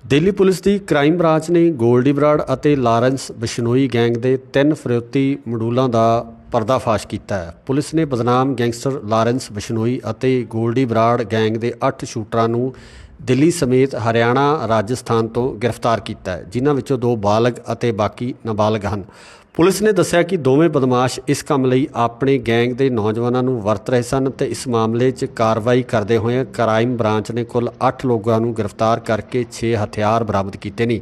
Delhi police ਦੀ crime branch ਨੇ ਗੋਲਡੀ ਬਰਾੜ ਅਤੇ Lawrence Bishnoi gang ਦੇ 3 ਫਿਰੌਤੀ ਮਡੂਲਾਂ ਦਾ ਪਰਦਾਫਾਸ਼ ਕੀਤਾ ਹੈ। ਪੁਲਿਸ ਨੇ ਬਦਨਾਮ ਗੈਂਗਸਟਰ ਲਾਰੈਂਸ ਬਿਸ਼ਨੋਈ ਅਤੇ ਗੋਲਡੀ ਬਰਾੜ ਗੈਂਗ ਦੇ 8 ਸ਼ੂਟਰਾਂ ਨੂੰ ਦਿੱਲੀ ਸਮੇਤ ਹਰਿਆਣਾ, ਰਾਜਸਥਾਨ ਤੋਂ ਗ੍ਰਿਫਤਾਰ ਕੀਤਾ ਹੈ, ਜਿਨ੍ਹਾਂ ਵਿੱਚੋਂ 2 ਬਾਲਗ ਅਤੇ ਬਾਕੀ ਨਾਬਾਲਗ ਹਨ। ਪੁਲਿਸ ਨੇ ਦੱਸਿਆ ਕਿ ਦੋਵੇਂ ਬਦਮਾਸ਼ ਇਸ ਕੰਮ ਲਈ ਆਪਣੇ ਗੈਂਗ ਦੇ ਨੌਜਵਾਨਾਂ ਨੂੰ ਵਰਤ ਰਹੇ ਸਨ ਤੇ ਇਸ ਮਾਮਲੇ 'ਚ ਕਾਰਵਾਈ ਕਰਦੇ ਹੋਏ ਕ੍ਰਾਈਮ ਬ੍ਰਾਂਚ ਨੇ ਕੁੱਲ 8 ਲੋਕਾਂ ਨੂੰ ਗ੍ਰਿਫਤਾਰ ਕਰਕੇ 6 ਹਥਿਆਰ ਬਰਾਮਦ ਕੀਤੇ ਨੇ।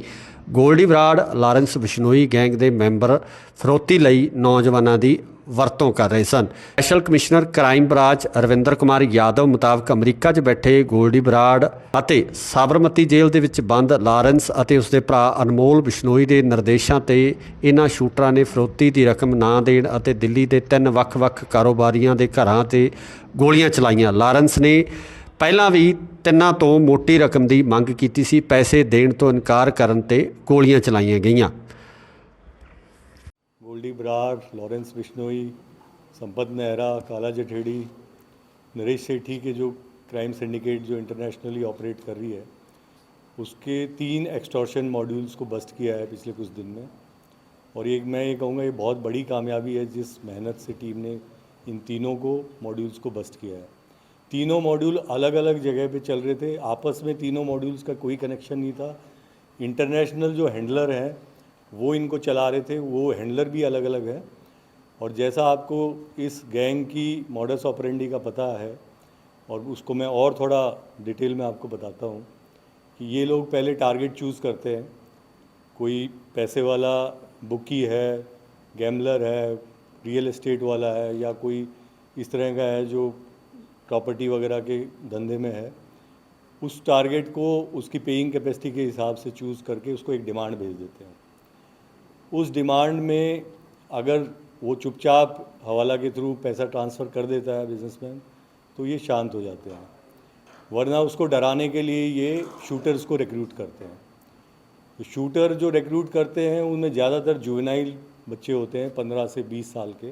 ਗੋਲਡੀ ਬਰਾੜ, ਲਾਰੈਂਸ ਬਿਸ਼ਨੋਈ ਗੈਂਗ ਦੇ ਮੈਂਬਰ ਫਿਰੌਤੀ ਲਈ ਨੌਜਵਾਨਾਂ ਦੀ ਵਰਤੋਂ ਕਰ ਰਹੇ ਸਨ। Special commissioner crime branch Ravinder Kumar Yadav ਮੁਤਾਬਕ ਅਮਰੀਕਾ 'ਚ ਬੈਠੇ ਗੋਲਡੀ ਬਰਾੜ ਅਤੇ ਸਾਬਰਮਤੀ ਜੇਲ੍ਹ ਦੇ ਵਿੱਚ ਬੰਦ ਲਾਰੈਂਸ ਅਤੇ ਉਸਦੇ ਭਰਾ ਅਨਮੋਲ ਬਿਸ਼ਨੋਈ ਦੇ ਨਿਰਦੇਸ਼ਾਂ ਤੇ ਇਹਨਾਂ ਸ਼ੂਟਰਾਂ ਨੇ ਫਿਰੌਤੀ ਦੀ ਰਕਮ ਨਾ ਦੇਣ ਅਤੇ ਦਿੱਲੀ ਦੇ 3 ਵੱਖ-ਵੱਖ ਕਾਰੋਬਾਰੀਆਂ ਦੇ ਘਰਾਂ ਤੇ ਗੋਲੀਆਂ ਚਲਾਈਆਂ। ਲਾਰੈਂਸ ਨੇ ਪਹਿਲਾਂ ਵੀ 3 ਤੋਂ ਮੋਟੀ ਰਕਮ ਦੀ ਮੰਗ ਕੀਤੀ ਸੀ। ਪੈਸੇ ਦੇਣ ਤੋਂ ਇਨਕਾਰ ਕਰਨ ਤੇ ਗੋਲੀਆਂ ਚਲਾਈਆਂ ਗਈਆਂ। गोल्डी बराड़, लॉरेंस बिश्नोई, संपत नेहरा, काला जठेड़ी, नरेश सेठी के जो क्राइम सिंडिकेट जो इंटरनेशनली ऑपरेट कर रही है, उसके 3 एक्सटॉर्शन मॉड्यूल्स को बस्ट किया है पिछले कुछ दिन में। और मैं ये कहूँगा ये बहुत बड़ी कामयाबी है जिस मेहनत से टीम ने इन तीनों को मॉड्यूल्स को बस्ट किया है। तीनों मॉड्यूल अलग अलग जगह पे चल रहे थे, आपस में तीनों मॉड्यूल्स का कोई कनेक्शन नहीं था। इंटरनेशनल जो हैंडलर हैं वो इनको चला रहे थे, वो हैंडलर भी अलग अलग है। और जैसा आपको इस गैंग की मॉडस ऑपरेंडी का पता है, और उसको मैं और थोड़ा डिटेल में आपको बताता हूँ कि ये लोग पहले टारगेट चूज़ करते हैं। कोई पैसे वाला बुकी है, गैमलर है, रियल एस्टेट वाला है, या कोई इस तरह का है जो प्रॉपर्टी वगैरह के धंधे में है। उस टारगेट को उसकी पेइंग कैपेसिटी के हिसाब से चूज़ करके उसको एक डिमांड भेज देते हैं। उस डिमांड में अगर वो चुपचाप हवाला के थ्रू पैसा ट्रांसफ़र कर देता है बिजनेसमैन, तो ये शांत हो जाते हैं, वरना उसको डराने के लिए ये शूटर्स को रिक्रूट करते हैं। तो शूटर जो रिक्रूट करते हैं उनमें ज़्यादातर जुवेनाइल बच्चे होते हैं, 15 से 20 साल के,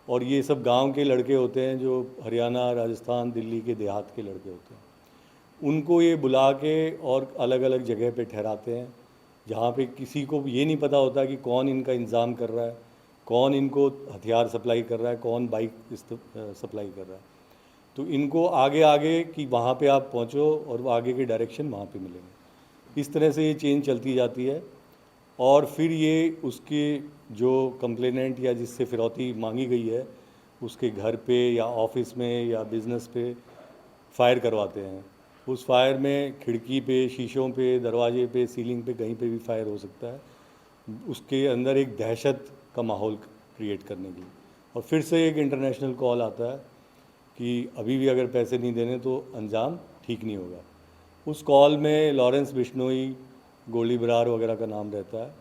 और ये सब गांव के लड़के होते हैं जो हरियाणा, राजस्थान, दिल्ली के देहात के लड़के होते हैं। उनको ये बुला के और अलग अलग जगह पे ठहराते हैं, जहाँ पे किसी को ये नहीं पता होता कि कौन इनका इंतज़ाम कर रहा है, कौन इनको हथियार सप्लाई कर रहा है, कौन बाइक सप्लाई कर रहा है। तो इनको आगे आगे कि वहाँ पे आप पहुँचो और वो आगे के डायरेक्शन वहाँ पे मिलेंगे। इस तरह से ये चेन चलती जाती है। और फिर ये उसके जो कंप्लेनेंट या जिससे फिरौती मांगी गई है उसके घर पे या ऑफिस में या बिज़नेस पे फायर करवाते हैं। उस फायर में खिड़की पे, शीशों पे, दरवाजे पे, सीलिंग पे, कहीं पे भी फायर हो सकता है, उसके अंदर एक दहशत का माहौल क्रिएट करने के लिए। और फिर से एक इंटरनेशनल कॉल आता है कि अभी भी अगर पैसे नहीं देने तो अंजाम ठीक नहीं होगा। उस कॉल में लॉरेंस बिश्नोई, गोल्डी बराड़ वगैरह का नाम रहता है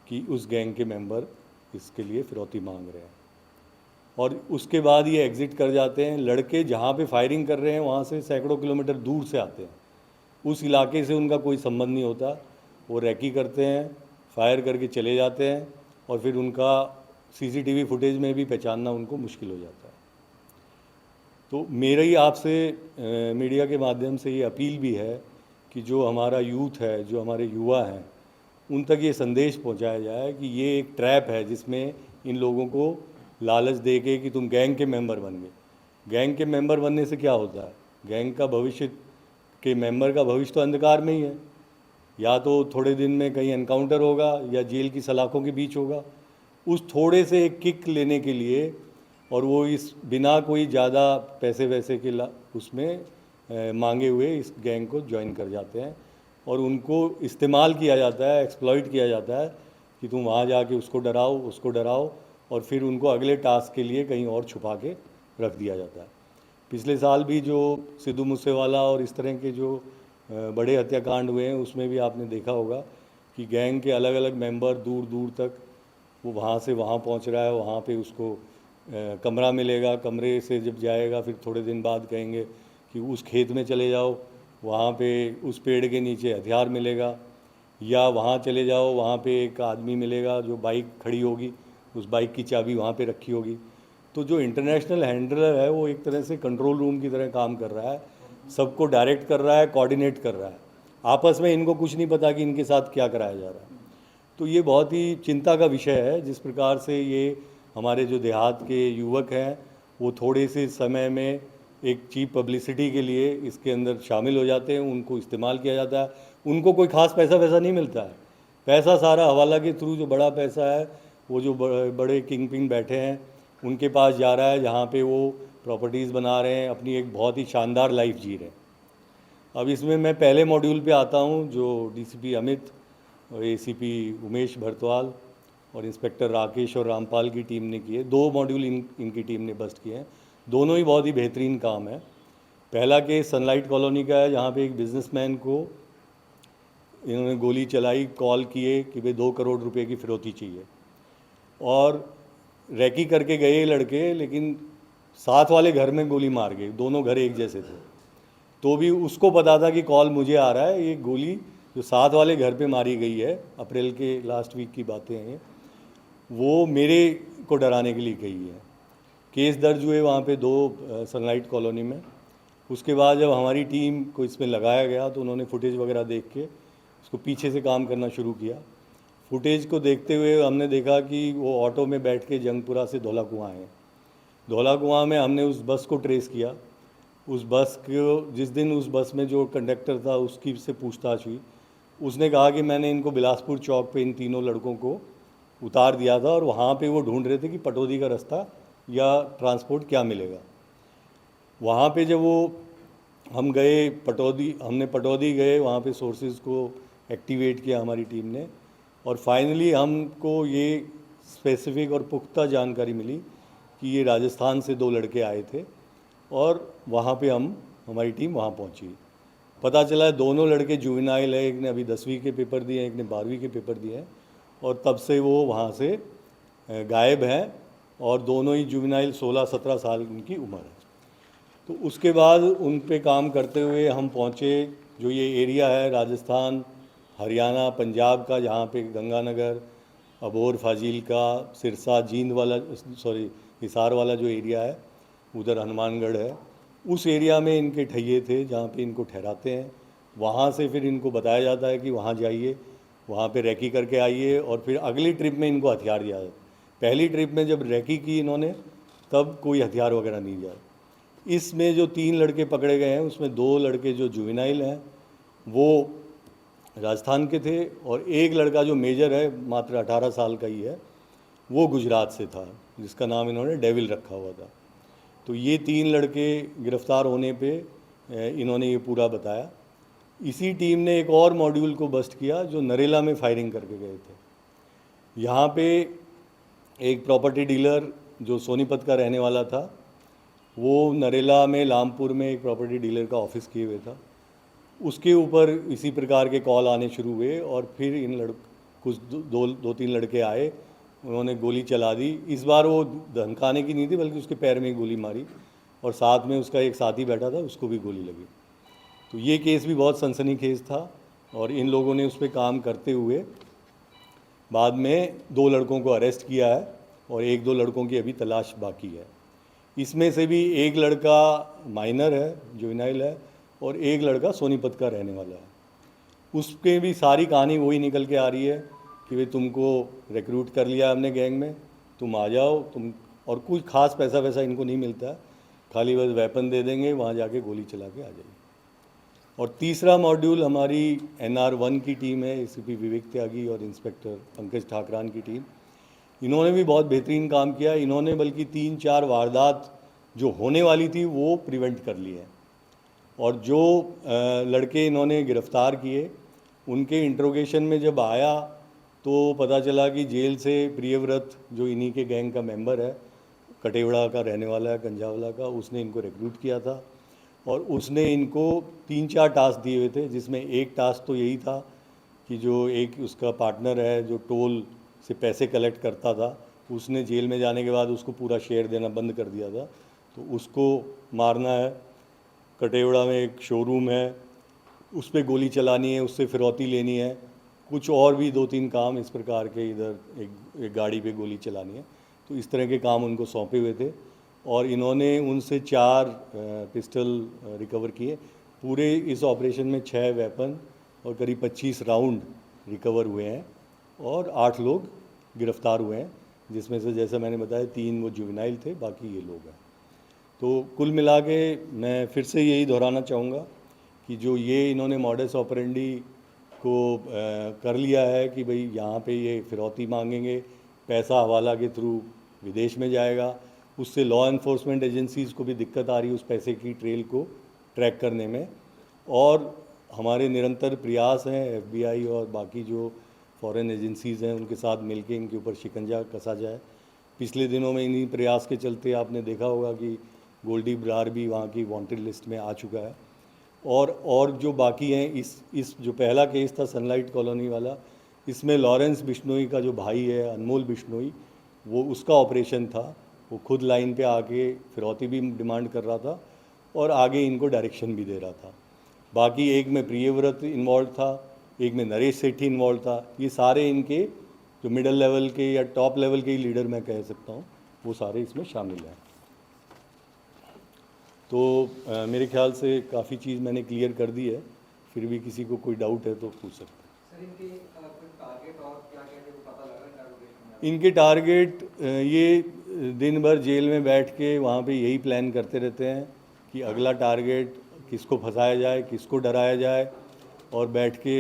कि उस गैंग के मेंबर इसके लिए फिरौती मांग रहे हैं। और उसके बाद ये एग्ज़िट कर जाते हैं। लड़के जहाँ पे फायरिंग कर रहे हैं वहाँ से सैकड़ों किलोमीटर दूर से आते हैं, उस इलाके से उनका कोई संबंध नहीं होता। वो रैकी करते हैं, फायर करके चले जाते हैं, और फिर उनका सीसीटीवी फुटेज में भी पहचानना उनको मुश्किल हो जाता है। तो मेरी आपसे मीडिया के माध्यम से ये अपील भी है कि जो हमारा यूथ है, जो हमारे युवा हैं, उन तक ये संदेश पहुँचाया जाए कि ये एक ट्रैप है जिसमें इन लोगों को लालच दे के कि तुम गैंग के मेंबर बन गए। गैंग के मेंबर बनने से क्या होता है? गैंग का भविष्य के मेंबर का भविष्य तो अंधकार में ही है। या तो थोड़े दिन में कहीं एनकाउंटर होगा या जेल की सलाखों के बीच होगा। उस थोड़े से एक किक लेने के लिए, और वो इस बिना कोई ज़्यादा पैसे वैसे के उसमें मांगे हुए इस गैंग को ज्वाइन कर जाते हैं, और उनको इस्तेमाल किया जाता है, एक्सप्लॉइट किया जाता है कि तुम वहाँ जाके उसको डराओ, उसको डराओ, और फिर उनको अगले टास्क के लिए कहीं और छुपा के रख दिया जाता है। पिछले साल भी जो सिद्धू मूसेवाला और इस तरह के जो बड़े हत्याकांड हुए हैं उसमें भी आपने देखा होगा कि गैंग के अलग अलग मेंबर दूर दूर तक वो वहाँ से वहाँ पहुँच रहा है। वहाँ पे उसको कमरा मिलेगा, कमरे से जब जाएगा फिर थोड़े दिन बाद कहेंगे कि उस खेत में चले जाओ, वहाँ पे उस पेड़ के नीचे हथियार मिलेगा, या वहाँ चले जाओ, वहाँ पे एक आदमी मिलेगा जो बाइक खड़ी होगी, उस बाइक की चाबी वहाँ पे रखी होगी। तो जो इंटरनेशनल हैंडलर है वो एक तरह से कंट्रोल रूम की तरह काम कर रहा है, सबको डायरेक्ट कर रहा है, कोऑर्डिनेट कर रहा है। आपस में इनको कुछ नहीं पता कि इनके साथ क्या कराया जा रहा है। तो ये बहुत ही चिंता का विषय है, जिस प्रकार से ये हमारे जो देहात के युवक हैं वो थोड़े से समय में एक चीप पब्लिसिटी के लिए इसके अंदर शामिल हो जाते हैं, उनको इस्तेमाल किया जाता है, उनको कोई ख़ास पैसा वैसा नहीं मिलता है। पैसा सारा हवाला के थ्रू, जो बड़ा पैसा है वो जो बड़े किंग पिंग बैठे हैं उनके पास जा रहा है, जहाँ पे वो प्रॉपर्टीज़ बना रहे हैं, अपनी एक बहुत ही शानदार लाइफ जी रहे हैं। अब इसमें मैं पहले मॉड्यूल पे आता हूँ, जो डीसीपी अमित और एसीपी उमेश भरतवाल और इंस्पेक्टर राकेश और रामपाल की टीम ने किए। 2 मॉड्यूल इनकी टीम ने बस्ट किए हैं, दोनों ही बहुत ही बेहतरीन काम है। पहला केस सनलाइट कॉलोनी का है, जहाँ पे एक बिजनेसमैन को इन्होंने गोली चलाई, कॉल किए कि भाई 2 करोड़ रुपए की फिरौती चाहिए, और रैकी करके गए ये लड़के, लेकिन साथ वाले घर में गोली मार गए। दोनों घर एक जैसे थे, तो भी उसको पता था कि कॉल मुझे आ रहा है। ये गोली जो साथ वाले घर पे मारी गई है, अप्रैल के लास्ट वीक की बातें हैं, वो मेरे को डराने के लिए गई है। केस दर्ज हुए वहाँ पे 2 सनलाइट कॉलोनी में। उसके बाद जब हमारी टीम को इसमें लगाया गया तो उन्होंने फुटेज वगैरह देख के उसको पीछे से काम करना शुरू किया। फुटेज को देखते हुए हमने देखा कि वो ऑटो में बैठ के जंगपुरा से धौला कुआं आए। धौला कुआं में हमने उस बस को ट्रेस किया। उस बस को, जिस दिन उस बस में जो कंडक्टर था उसकी से पूछताछ हुई, उसने कहा कि मैंने इनको बिलासपुर चौक पे इन तीनों लड़कों को उतार दिया था और वहाँ पे वो ढूंढ रहे थे कि पटौदी का रास्ता या ट्रांसपोर्ट क्या मिलेगा। वहाँ पे जब वो हम गए हमने पटौदी गए, वहाँ पे सोर्सेज को एक्टिवेट किया हमारी टीम ने, और फाइनली हमको ये स्पेसिफिक और पुख्ता जानकारी मिली कि ये राजस्थान से 2 लड़के आए थे, और वहाँ पे हमारी टीम वहाँ पहुँची। पता चला है दोनों लड़के जुवेनाइल है, एक ने अभी 10वीं के पेपर दिए हैं, एक ने 12वीं के पेपर दिए हैं, और तब से वो वहाँ से गायब हैं, और दोनों ही जुवेनाइल 16-17 साल उनकी उम्र है। तो उसके बाद उन पे काम करते हुए हम पहुँचे, जो ये एरिया है राजस्थान, हरियाणा, पंजाब का, जहाँ पे गंगानगर, अबोर, फाजिलका, सिरसा, जींद वाला, हिसार वाला जो एरिया है, उधर हनुमानगढ़ है, उस एरिया में इनके ठैये थे जहाँ पे इनको ठहराते हैं। वहाँ से फिर इनको बताया जाता है कि वहाँ जाइए, वहाँ पे रैकी करके आइए, और फिर अगली ट्रिप में इनको हथियार दिया जाता है। पहली ट्रिप में जब रैकी की इन्होंने, तब कोई हथियार वगैरह नहीं दिया। इसमें जो 3 लड़के पकड़े गए हैं, उसमें 2 लड़के जो जुवेनाइल हैं वो राजस्थान के थे, और एक लड़का जो मेजर है, मात्र 18 साल का ही है, वो गुजरात से था, जिसका नाम इन्होंने डेविल रखा हुआ था। तो ये 3 लड़के गिरफ्तार होने पे इन्होंने ये पूरा बताया। इसी टीम ने एक और मॉड्यूल को बस्ट किया जो नरेला में फायरिंग करके गए थे। यहाँ पे एक प्रॉपर्टी डीलर जो सोनीपत का रहने वाला था, वो नरेला में लामपुर में एक प्रॉपर्टी डीलर का ऑफिस किए हुए था। उसके ऊपर इसी प्रकार के कॉल आने शुरू हुए, और फिर इन कुछ 2-3 लड़के आए, उन्होंने गोली चला दी। इस बार वो धमकाने की नहीं थी, बल्कि उसके पैर में ही गोली मारी, और साथ में उसका एक साथी बैठा था, उसको भी गोली लगी। तो ये केस भी बहुत सनसनीखेज था, और इन लोगों ने उस पर काम करते हुए बाद में 2 लड़कों को अरेस्ट किया है, और 1-2 लड़कों की अभी तलाश बाकी है। इसमें से भी एक लड़का माइनर है, जुवेनाइल है, और एक लड़का सोनीपत का रहने वाला है। उसके भी सारी कहानी वही निकल के आ रही है कि भाई तुमको रिक्रूट कर लिया हमने गैंग में, तुम आ जाओ, तुम, और कुछ खास पैसा वैसा इनको नहीं मिलता, खाली बस वेपन दे देंगे, वहाँ जाके गोली चला के आ जाइए। और तीसरा मॉड्यूल हमारी NR1 की टीम है, ACP विवेक त्यागी और इंस्पेक्टर पंकज ठाकरान की टीम। इन्होंने भी बहुत बेहतरीन काम किया। इन्होंने बल्कि 3-4 वारदात जो होने वाली थी वो प्रिवेंट कर ली है, और जो लड़के इन्होंने गिरफ़्तार किए, उनके इंट्रोगेशन में जब आया तो पता चला कि जेल से प्रियव्रत, जो इन्हीं के गैंग का मेंबर है, कटेवड़ा का रहने वाला है, गंजावला का, उसने इनको रिक्रूट किया था, और उसने इनको 3-4 टास्क दिए हुए थे, जिसमें एक टास्क तो यही था कि जो एक उसका पार्टनर है जो टोल से पैसे कलेक्ट करता था, उसने जेल में जाने के बाद उसको पूरा शेयर देना बंद कर दिया था, तो उसको मारना है। कटेवड़ा में एक शोरूम है, उस पर गोली चलानी है, उससे फिरौती लेनी है, कुछ और भी 2-3 काम इस प्रकार के, इधर एक गाड़ी पे गोली चलानी है। तो इस तरह के काम उनको सौंपे हुए थे, और इन्होंने उनसे 4 पिस्टल रिकवर किए। पूरे इस ऑपरेशन में 6 वेपन और करीब 25 राउंड रिकवर हुए हैं और 8 लोग गिरफ्तार हुए हैं, जिसमें से जैसा मैंने बताया 3 वो जुवेनाइल थे, बाकी ये लोग हैं। तो कुल मिला के मैं फिर से यही दोहराना चाहूँगा कि जो ये इन्होंने मॉडस ऑपरेंडी को कर लिया है कि भाई यहाँ पे ये फिरौती मांगेंगे, पैसा हवाला के थ्रू विदेश में जाएगा, उससे लॉ इन्फोर्समेंट एजेंसीज़ को भी दिक्कत आ रही है उस पैसे की ट्रेल को ट्रैक करने में। और हमारे निरंतर प्रयास हैं FBI और बाकी जो फॉरेन एजेंसीज़ हैं उनके साथ मिलके इनके ऊपर शिकंजा कसा जाए। पिछले दिनों में इन्हीं प्रयास के चलते आपने देखा होगा कि गोल्डी ब्रार भी वहाँ की वांटेड लिस्ट में आ चुका है। और जो बाकी हैं, इस जो पहला केस था सनलाइट कॉलोनी वाला, इसमें लॉरेंस बिश्नोई का जो भाई है अनमोल बिश्नोई, वो उसका ऑपरेशन था। वो खुद लाइन पे आके फिरौती भी डिमांड कर रहा था और आगे इनको डायरेक्शन भी दे रहा था। बाकी एक में प्रियव्रत इन्वॉल्व था, एक में नरेश सेठी इन्वॉल्व था। ये सारे इनके जो मिडिल लेवल के या टॉप लेवल के ही लीडर मैं कह सकता हूँ, वो सारे इसमें शामिल हैं। तो मेरे ख्याल से काफ़ी चीज़ मैंने क्लियर कर दी है, फिर भी किसी को कोई डाउट है तो पूछ सकते हैं। सर इनके टारगेट और क्या क्या है वो पता लग रहा है इंटरोगेशन में? इनके टारगेट ये दिन भर जेल में बैठ के वहाँ पे यही प्लान करते रहते हैं कि अगला टारगेट किसको फंसाया जाए, किसको डराया जाए, और बैठ के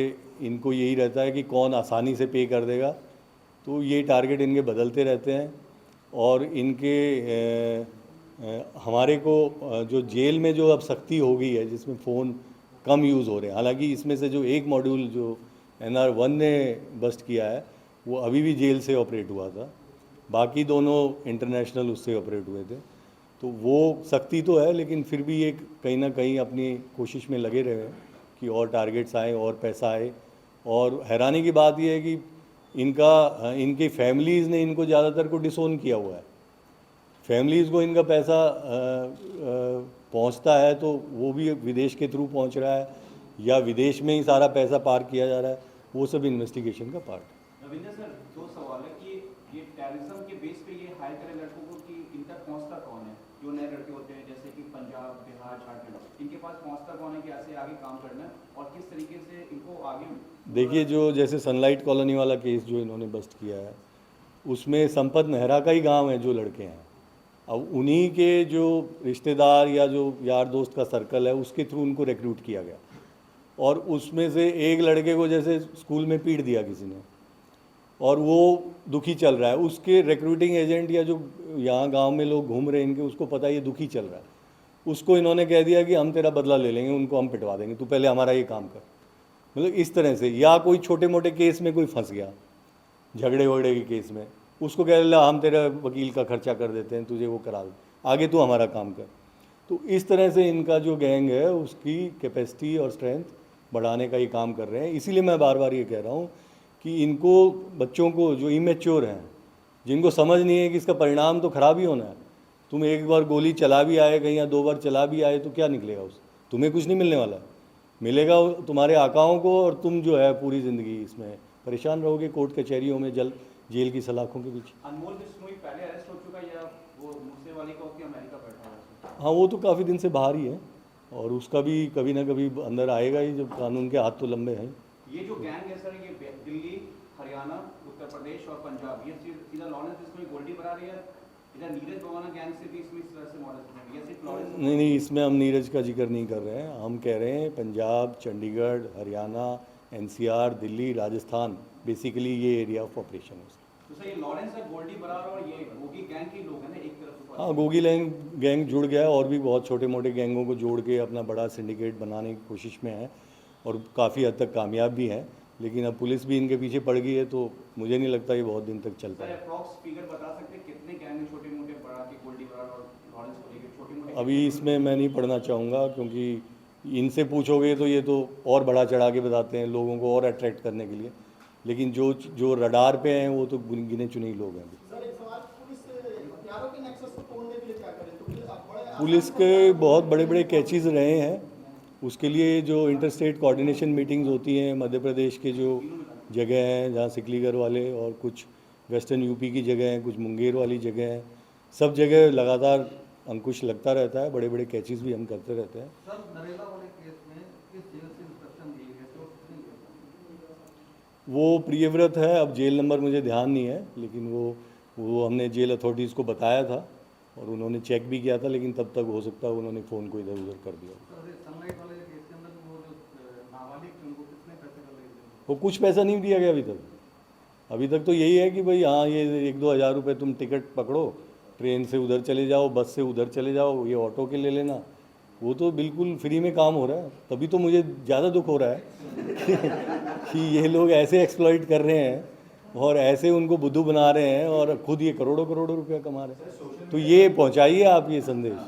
इनको यही रहता है कि कौन आसानी से पे कर देगा। तो ये टारगेट इनके बदलते रहते हैं। और इनके हमारे को जो जेल में जो अब सख्ती हो गई है, जिसमें फ़ोन कम यूज़ हो रहे हैं, हालांकि इसमें से जो एक मॉड्यूल जो NR1 ने बस्ट किया है वो अभी भी जेल से ऑपरेट हुआ था, बाकी दोनों इंटरनेशनल उससे ऑपरेट हुए थे। तो वो सख्ती तो है, लेकिन फिर भी ये कहीं ना कहीं अपनी कोशिश में लगे रहे हैं कि और टारगेट्स आए और पैसा आए। और हैरानी की बात यह है कि इनकी फैमिलीज़ ने इनको ज़्यादातर को डिसोन किया हुआ है। फैमिलीज़ को इनका पैसा पहुंचता है तो वो भी विदेश के थ्रू पहुंच रहा है या विदेश में ही सारा पैसा पार किया जा रहा है, वो सब इन्वेस्टिगेशन का पार्ट है। रविंद्र सर, दो सवाल है कि ये टेररिज्म के बेस पे ये हायर करे लड़कों को कि इन तक पहुंचता कौन है? जो नए लड़के होते हैं जैसे कि पंजाब, बिहार, झारखंड, इनके पास पहुंचता कौन है कि ऐसे आगे काम करना है और किस तरीके से इनको आगे? देखिए, जो जैसे सनलाइट कॉलोनी वाला केस जो इन्होंने बस्ट किया है, उसमें संपत नेहरा का ही गाँव है जो लड़के हैं। अब उन्हीं के जो रिश्तेदार या जो यार दोस्त का सर्कल है उसके थ्रू उनको रिक्रूट किया गया, और उसमें से एक लड़के को जैसे स्कूल में पीट दिया किसी ने और वो दुखी चल रहा है। उसके रिक्रूटिंग एजेंट या जो यहाँ गांव में लोग घूम रहे हैं इनके, उसको पता है ये दुखी चल रहा है, उसको इन्होंने कह दिया कि हम तेरा बदला ले लेंगे, उनको हम पिटवा देंगे, तू पहले हमारा ये काम कर। मतलब इस तरह से। या कोई छोटे मोटे केस में कोई फंस गया, झगड़े वगड़े के केस में, उसको कह ला हम तेरा वकील का खर्चा कर देते हैं, तुझे वो करा दे, आगे तू हमारा काम कर। तो इस तरह से इनका जो गैंग है उसकी कैपेसिटी और स्ट्रेंथ बढ़ाने का ये काम कर रहे हैं। इसीलिए मैं बार बार ये कह रहा हूँ कि इनको, बच्चों को जो इमेच्योर हैं, जिनको समझ नहीं है कि इसका परिणाम तो ख़राब ही होना है, तुम एक बार गोली चला भी आए कहीं या 2 बार चला भी आए तो क्या निकलेगा उससे? तुम्हें कुछ नहीं मिलने वाला, मिलेगा तुम्हारे आकाओं को, और तुम जो है पूरी ज़िंदगी इसमें परेशान रहोगे कोर्ट कचहरियों में, जेल की सलाखों के पीछे। अनमोल बिश्नोई पहले अरेस्ट हो चुका या वो मूसे वाली को कि अमेरिका बैठा हुआ है? हाँ, वो तो काफ़ी दिन से बाहर ही है और उसका भी कभी ना कभी अंदर आएगा ही, जब कानून के हाथ तो लंबे हैं। ये जो गैंग है सर, ये दिल्ली, हरियाणा, उत्तर प्रदेश और पंजाब, ये सीधा लॉरेंस बिश्नोई, गोल्डी बरार या इधर नीरज भगवाना गैंग से भी इसमें इस तरह से मॉडल है या सिर्फ लॉरेंस? नहीं, इसमें हम नीरज का जिक्र नहीं कर रहे हैं। हम कह रहे हैं पंजाब, चंडीगढ़, हरियाणा, NCR, दिल्ली, राजस्थान, बेसिकली ये एरिया ऑफ ऑपरेशन है। तो सर ये लॉरेंस है, गोल्डी बरार और ये गोगी गैंग के लोग हैं ना एक तरफ से? हाँ, गोगी गैंग जुड़ गया है और भी बहुत छोटे मोटे गैंगों को जोड़ के अपना बड़ा सिंडिकेट बनाने की कोशिश में है और काफ़ी हद तक कामयाब भी हैं। लेकिन अब पुलिस भी इनके पीछे पड़ गई है, तो मुझे नहीं लगता ये बहुत दिन तक चल सर पाएगा। अप्रॉक्स फिगर बता सकते हैं कितने गैंग हैं छोटे मोटे बड़ा के, गोल्डी बरार और लॉरेंस को लेकर छोटे मोटे? अभी इसमें मैं नहीं पढ़ना चाहूँगा, क्योंकि इनसे पूछोगे तो ये तो और बढ़ा चढ़ा के बताते हैं लोगों को और अट्रैक्ट करने के लिए, लेकिन जो रडार पे हैं वो तो गिने चुने ही लोग हैं अभी। सर एक सवाल, पुलिस हथियारों के नेक्सस को तोड़ने के लिए क्या करें? तो पुलिस के बहुत बड़े बड़े कैचेज़ रहे हैं, उसके लिए जो इंटरस्टेट कोऑर्डिनेशन मीटिंग्स होती हैं, मध्य प्रदेश के जो जगह हैं जहाँ सिकलीगढ़ वाले और कुछ वेस्टर्न यूपी की जगह हैं, कुछ मुंगेर वाली जगह हैं, सब जगह लगातार अंकुश लगता रहता है, बड़े बड़े कैचेज़ भी हम करते रहते हैं। सर नरेला वाले केस में किस जेल से इंस्ट्रक्शन दी गई तो वो प्रियव्रत है, अब जेल नंबर मुझे ध्यान नहीं है, लेकिन वो हमने जेल अथॉरिटीज़ को बताया था और उन्होंने चेक भी किया था, लेकिन तब तक हो सकता है उन्होंने फ़ोन को इधर उधर कर दिया। सनलाइट वाले केस के अंदर वो जो नाबालिग थे उनको कितने पैसे का लगे? वो कुछ पैसा नहीं दिया गया अभी तक तो यही है कि भाई हाँ ये 1-2 हज़ार रुपये तुम टिकट पकड़ो, ट्रेन से उधर चले जाओ, बस से उधर चले जाओ, ये ऑटो के ले लेना। वो तो बिल्कुल फ्री में काम हो रहा है। तभी तो मुझे ज़्यादा दुख हो रहा है कि ये लोग ऐसे एक्सप्लॉइट कर रहे हैं और ऐसे उनको बुद्धू बना रहे हैं और खुद ये करोड़ों करोड़ों रुपया कमा रहे हैं। तो ये पहुंचाइए आप ये संदेश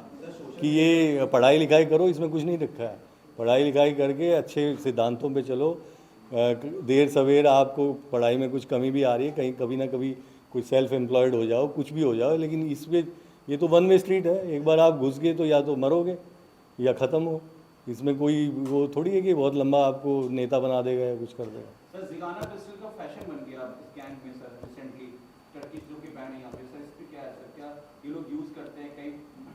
कि ये पढ़ाई लिखाई करो, इसमें कुछ नहीं रखा है। पढ़ाई लिखाई करके अच्छे सिद्धांतों पे चलो। देर सवेर आपको पढ़ाई में कुछ कमी भी आ रही है, कहीं कभी ना कभी कुछ सेल्फ एम्प्लॉयड हो जाओ, कुछ भी हो जाओ, लेकिन इस पे ये तो वन वे स्ट्रीट है। एक बार आप घुस गए तो या तो मरोगे या ख़त्म हो। इसमें कोई वो थोड़ी है कि बहुत लंबा आपको नेता बना देगा या कुछ कर देगा। सर जिगाना पिस्टल का फैशन बन गया इस गैंग में सर, रिसेंटली टर्किश जो कि बैन है यहाँ पे सर, इस पे क्या है सर? क्या ये लोग यूज़ करते हैं कई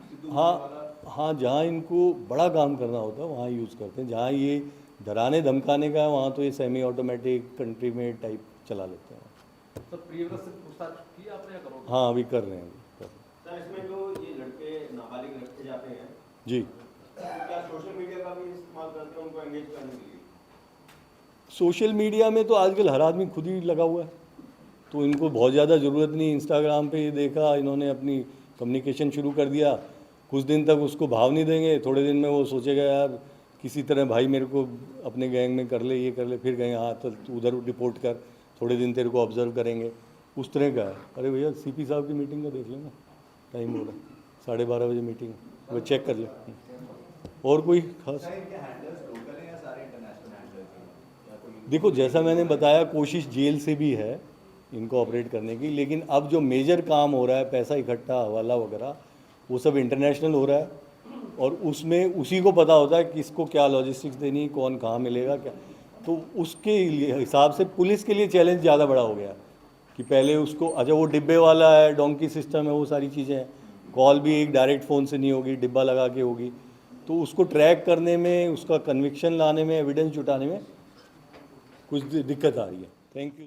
सिद्धू मूसेवाला? हाँ, जहाँ इनको बड़ा काम करना होता है वहाँ यूज़ करते हैं। जहाँ ये डराने धमकाने का है वहाँ तो ये सेमी ऑटोमेटिक कंट्री में टाइप चला लेते हैं। तो प्रियव्रत से पूछताछ की आपने या करोगे? हाँ, अभी कर रहे हैं सर इसमें जो ये लड़के नाबालिग रखे जाते हैं, जी। तो क्या सोशल मीडिया का भी इस्तेमाल करते हैं उनको एंगेज करने के लिए? सोशल मीडिया में तो आजकल हर आदमी खुद ही लगा हुआ है, तो इनको बहुत ज़्यादा ज़रूरत नहीं। इंस्टाग्राम पे ये देखा इन्होंने, अपनी कम्युनिकेशन शुरू कर दिया। कुछ दिन तक उसको भाव नहीं देंगे, थोड़े दिन में वो सोचेगा यार किसी तरह भाई मेरे को अपने गैंग में कर ले, ये कर ले, फिर कहेंगे हाँ तो तू उधर रिपोर्ट कर, थोड़े दिन तेरे को ऑब्जर्व करेंगे, उस तरह का है। अरे भैया सीपी साहब की मीटिंग का देख लेना, टाइम हो रहा है, 12:30 बजे मीटिंग, वो चेक कर ले। और कोई खास देखो, जैसा मैंने बताया कोशिश जेल से भी है इनको ऑपरेट करने की, लेकिन अब जो मेजर काम हो रहा है, पैसा इकट्ठा, हवाला वगैरह, वो सब इंटरनेशनल हो रहा है और उसमें उसी को पता होता है किसको क्या लॉजिस्टिक्स देनी, कौन कहाँ मिलेगा क्या। तो उसके हिसाब से पुलिस के लिए चैलेंज ज़्यादा बड़ा हो गया कि पहले उसको, अच्छा वो डिब्बे वाला है, डोंकी सिस्टम है, वो सारी चीज़ें हैं, कॉल भी एक डायरेक्ट फ़ोन से नहीं होगी, डिब्बा लगा के होगी। तो उसको ट्रैक करने में, उसका कन्विक्शन लाने में, एविडेंस जुटाने में कुछ दिक्कत आ रही है। Thank you.